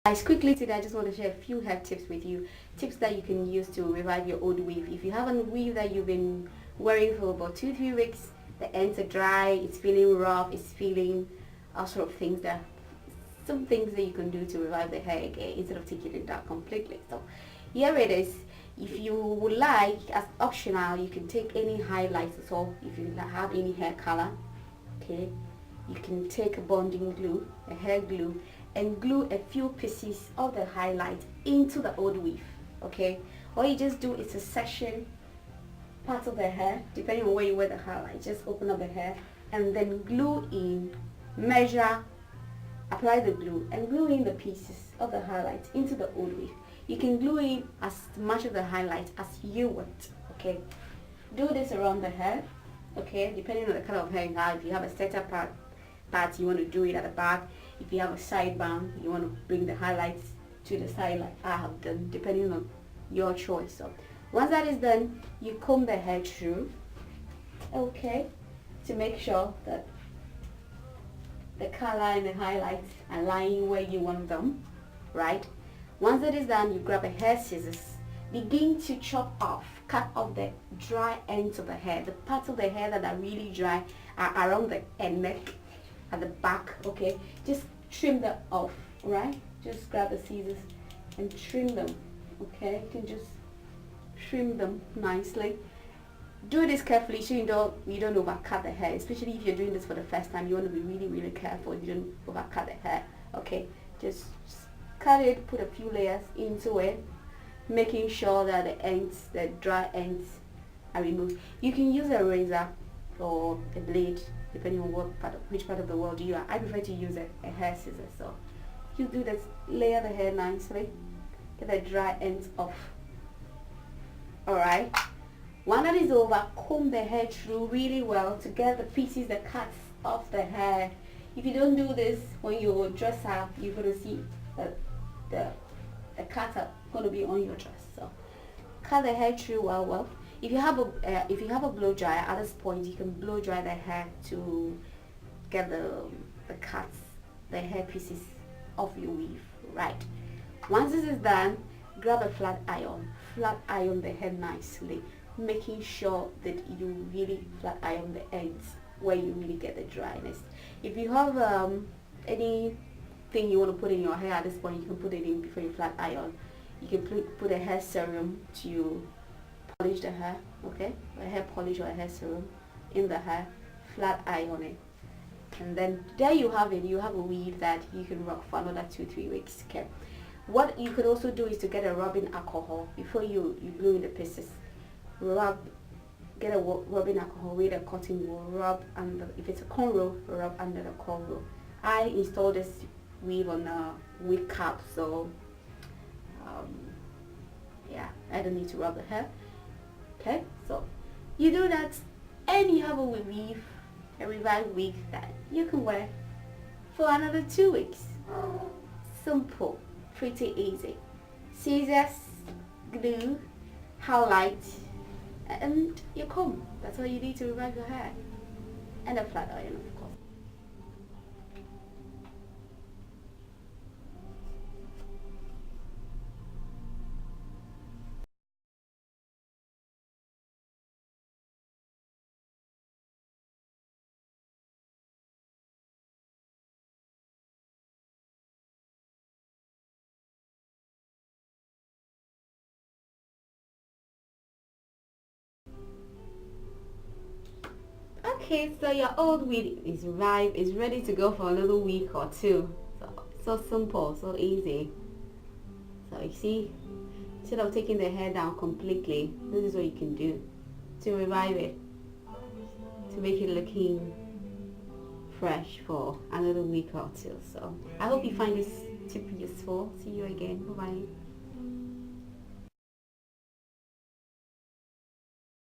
Guys, quickly today I just want to share a few hair tips with you. Tips that you can use to revive your old weave. If you have a weave that you've been wearing for about 2-3 weeks, the ends are dry, it's feeling rough, it's feeling all sort of things, that some things that you can do to revive the hair again instead of taking it down completely. So here it is. If you would like, as optional, you can take any highlights at all. If you have any hair color, okay, you can take a bonding glue, a hair glue, and glue a few pieces of the highlight into the old weave. Okay, all you just do is to section part of the hair depending on where you wear the highlight. Just open up the hair and then glue in, measure, apply the glue, and glue in the pieces of the highlight into the old weave. You can glue in as much of the highlight as you want. Okay, do this around the hair. Okay, depending on the color of hair you have. If you have a center part, you want to do it at the back. If you have a sideband, you want to bring the highlights to the side like I have done, depending on your choice. So once that is done, you comb the hair through, okay, to make sure that the color and the highlights are lying where you want them, right? Once that is done, you grab a hair scissors, begin to chop off, cut off the dry ends of the hair. The parts of the hair that are really dry are around the neck, at the back. Okay, just trim that off, right? Just grab the scissors and trim them. Okay, you can just trim them nicely. Do this carefully so you don't overcut the hair, especially if you're doing this for the first time. You want to be really careful you don't overcut the hair. Okay, just cut it, put a few layers into it, making sure that the ends, the dry ends, are removed. You can use a razor or a blade depending on which part of the world you are. I prefer to use a hair scissors. So you do this, layer the hair nicely, get the dry ends off. Alright, when that is over, comb the hair through really well to get the pieces, the cuts off the hair. If you don't do this when you dress up, you're going to see that the cuts are going to be on your dress. So cut the hair through well. If you have a blow dryer, at this point you can blow dry the hair to get the cuts, the hair pieces off your weave, right? Once this is done, grab a flat iron the hair nicely, making sure that you really flat iron the ends where you really get the dryness. If you have anything you want to put in your hair at this point, you can put it in before you flat iron. You can put a hair serum to polish the hair, okay, a hair polish or a hair serum in the hair, flat iron it, and then there you have it. You have a weave that you can rock for another 2-3 weeks. Okay, what you could also do is to get a rubbing alcohol before you glue in the pieces. Get a rubbing alcohol with a cotton wool, rub under, if it's a cornrow, rub under the cornrow. I installed this weave on a wig cap, so yeah, I don't need to rub the hair. Okay, so you do that and you have a weave, a revived wig that you can wear for another 2 weeks. Simple, pretty easy. Scissors, glue, highlight, and your comb. That's all you need to revive your hair. And a flat iron, of course. Okay, so your old weave is revived, is ready to go for another week or 2. So simple, so easy. So you see, instead of taking the hair down completely, this is what you can do to revive it, to make it looking fresh for another week or 2. So I hope you find this tip useful. See you again. Bye bye.